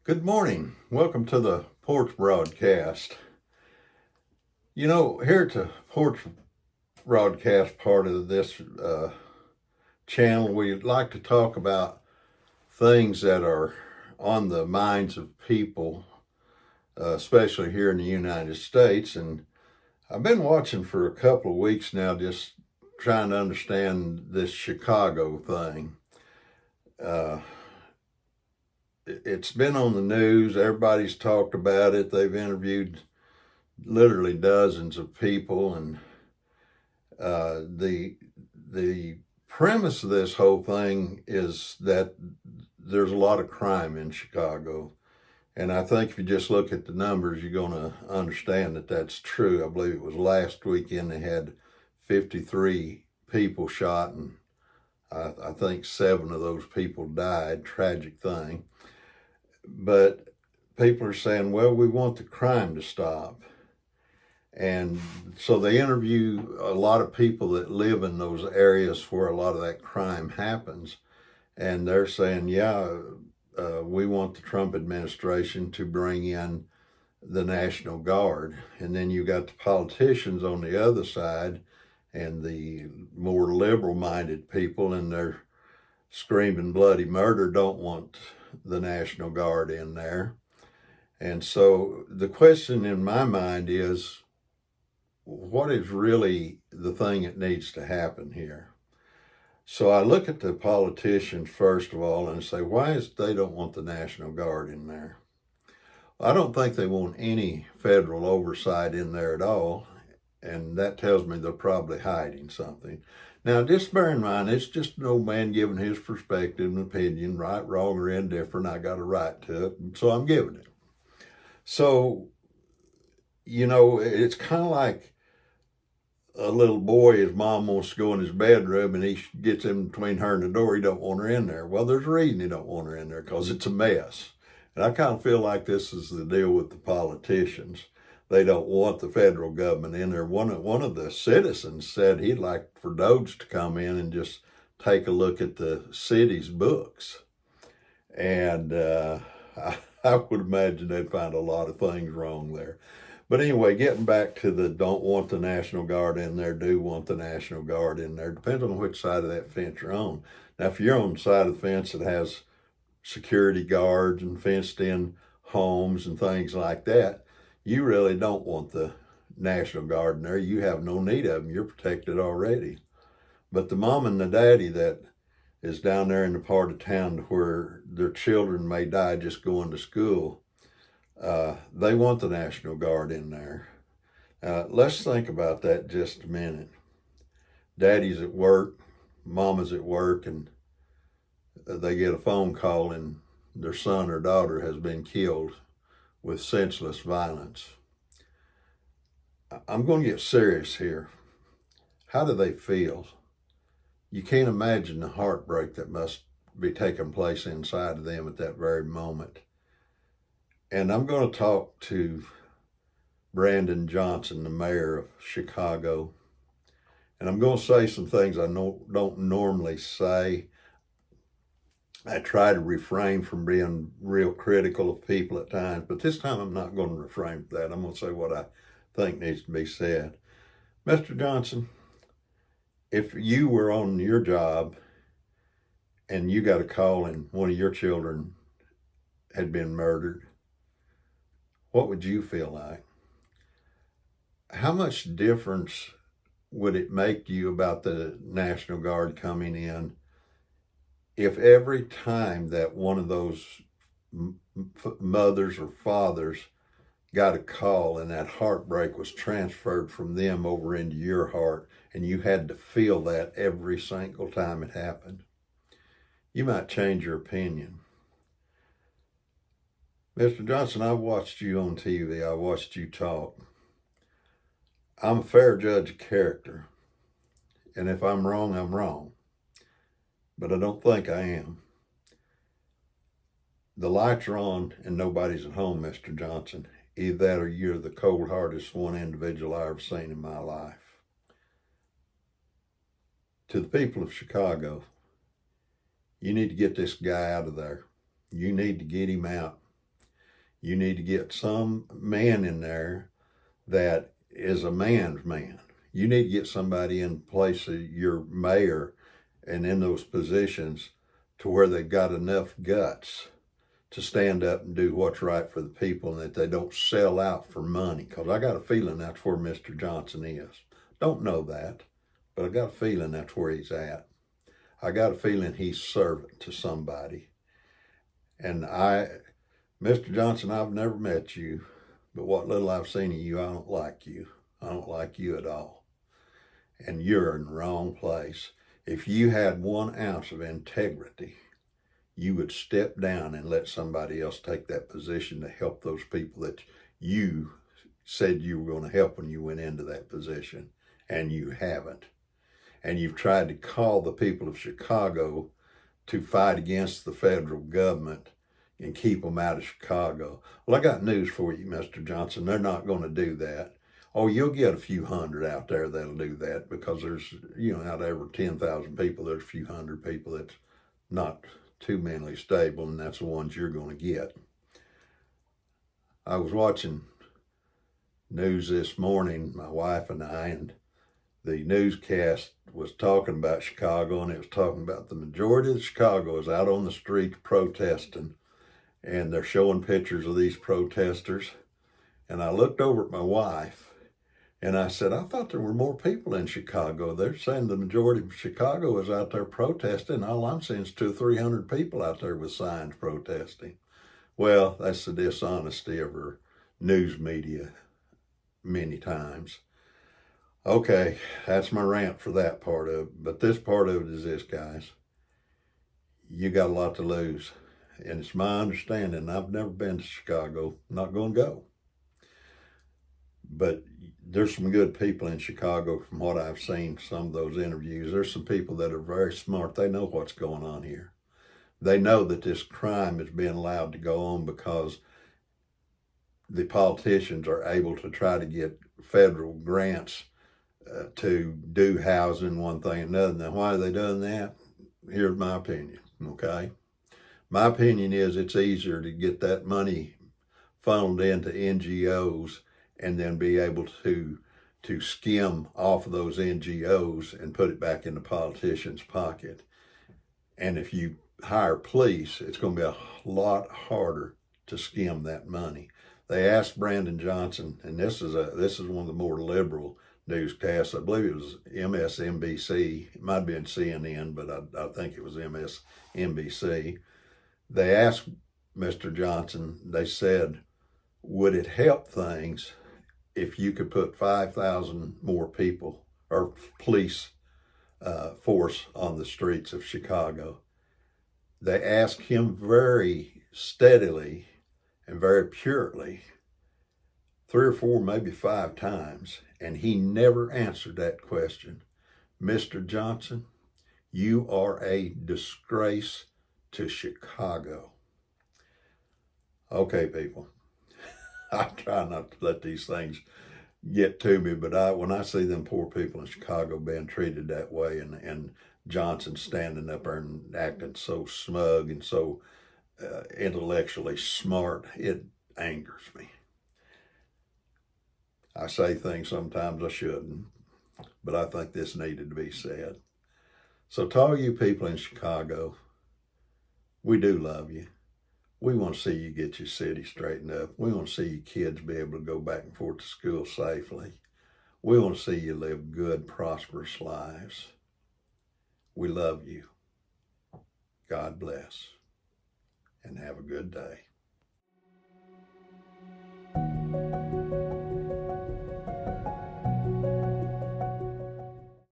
Good morning. Welcome to the Porch broadcast. Here at the Porch broadcast part of this channel, we like to talk about things that are on the minds of people, especially here in the United States. And I've been watching for a couple of weeks now, just trying to understand this Chicago thing. It's been on the news. Everybody's talked about it. They've interviewed literally dozens of people, and the premise of this whole thing is that there's a lot of crime in Chicago, and I think if you just look at the numbers, you're going to understand that that's true. I believe it was last weekend they had 53 people shot, and I think 7 of those people died. Tragic thing. But people are saying, well, we want the crime to stop. And so they interview a lot of people that live in those areas where a lot of that crime happens. And they're saying, we want the Trump administration to bring in the National Guard. And then you got the politicians on the other side and the more liberal-minded people, and they're screaming bloody murder, don't want the National Guard in there. And so the question in my mind is, what is really the thing that needs to happen here? So I look at the politicians first of all and say, why is it they don't want the National Guard in there? I don't think they want any federal oversight in there at all, and that tells me they're probably hiding something. Now, just bear in mind, it's just an old man giving his perspective and opinion, right, wrong, or indifferent. I got a right to it, so I'm giving it. So, it's kind of like a little boy, his mom wants to go in his bedroom and he gets in between her and the door. He don't want her in there. Well, there's a reason he don't want her in there, because it's a mess. And I kind of feel like this is the deal with the politicians. They don't want the federal government in there. One of the citizens said he'd like for Doge to come in and just take a look at the city's books. And I would imagine they'd find a lot of things wrong there. But anyway, getting back to the don't want the National Guard in there, do want the National Guard in there. Depends on which side of that fence you're on. Now, if you're on the side of the fence that has security guards and fenced in homes and things like that, you really don't want the National Guard in there. You have no need of them. You're protected already. But the mom and the daddy that is down there in the part of town where their children may die just going to school, they want the National Guard in there. Let's think about that just a minute. Daddy's at work, mama's at work, and they get a phone call and their son or daughter has been killed with senseless violence. I'm going to get serious here. How do they feel? You can't imagine the heartbreak that must be taking place inside of them at that very moment. And I'm going to talk to Brandon Johnson, the mayor of Chicago. And I'm going to say some things I don't normally say. I try to refrain from being real critical of people at times, but this time I'm not going to refrain from that. I'm going to say what I think needs to be said. Mr. Johnson, if you were on your job and you got a call and one of your children had been murdered, what would you feel like? How much difference would it make you about the National Guard coming in if every time that one of those mothers or fathers got a call and that heartbreak was transferred from them over into your heart and you had to feel that every single time it happened? You might change your opinion. Mr. Johnson, I've watched you on TV. I watched you talk. I'm a fair judge of character. And if I'm wrong, I'm wrong. But I don't think I am. The lights are on and nobody's at home, Mr. Johnson. Either that or you're the cold-heartedest one individual I've ever seen in my life. To the people of Chicago, you need to get this guy out of there. You need to get him out. You need to get some man in there that is a man's man. You need to get somebody in place of your mayor and in those positions to where they've got enough guts to stand up and do what's right for the people and that they don't sell out for money. Because I got a feeling that's where Mr. Johnson is. Don't know that, but I got a feeling that's where he's at. I got a feeling he's servant to somebody. And Mr. Johnson, I've never met you, but what little I've seen of you, I don't like you. I don't like you at all. And you're in the wrong place. If you had 1 ounce of integrity, you would step down and let somebody else take that position to help those people that you said you were going to help when you went into that position, and you haven't. And you've tried to call the people of Chicago to fight against the federal government and keep them out of Chicago. Well, I got news for you, Mr. Johnson. They're not going to do that. Oh, you'll get a few hundred out there that'll do that, because there's, out of every 10,000 people, there's a few hundred people that's not too mentally stable, and that's the ones you're going to get. I was watching news this morning, my wife and I, and the newscast was talking about Chicago, and it was talking about the majority of Chicago is out on the streets protesting, and they're showing pictures of these protesters. And I looked over at my wife, and I said, I thought there were more people in Chicago. They're saying the majority of Chicago is out there protesting. All I'm seeing is 200 or 300 people out there with signs protesting. Well, that's the dishonesty of our news media many times. Okay, that's my rant for that part of it. But this part of it is this, guys. You got a lot to lose. And it's my understanding, I've never been to Chicago, I'm not going to go. But there's some good people in Chicago from what I've seen, some of those interviews. There's some people that are very smart. They know what's going on here. They know that this crime is being allowed to go on because the politicians are able to try to get federal grants to do housing, one thing and another. Now, why are they doing that? Here's my opinion, okay? My opinion is it's easier to get that money funneled into NGOs and then be able to skim off of those NGOs and put it back in the politician's pocket. And if you hire police, it's going to be a lot harder to skim that money. They asked Brandon Johnson, and this is one of the more liberal newscasts. I believe it was MSNBC. It might have been CNN, but I think it was MSNBC. They asked Mr. Johnson, they said, would it help things if you could put 5,000 more people or police force on the streets of Chicago? They asked him very steadily and very purely 3 or 4, maybe 5 times, and he never answered that question. Mr. Johnson, you are a disgrace to Chicago. Okay, people. I try not to let these things get to me, but when I see them poor people in Chicago being treated that way, and Johnson standing up there and acting so smug and so intellectually smart, it angers me. I say things sometimes I shouldn't, but I think this needed to be said. So to all you people in Chicago, we do love you. We want to see you get your city straightened up. We want to see your kids be able to go back and forth to school safely. We want to see you live good, prosperous lives. We love you. God bless, and have a good day.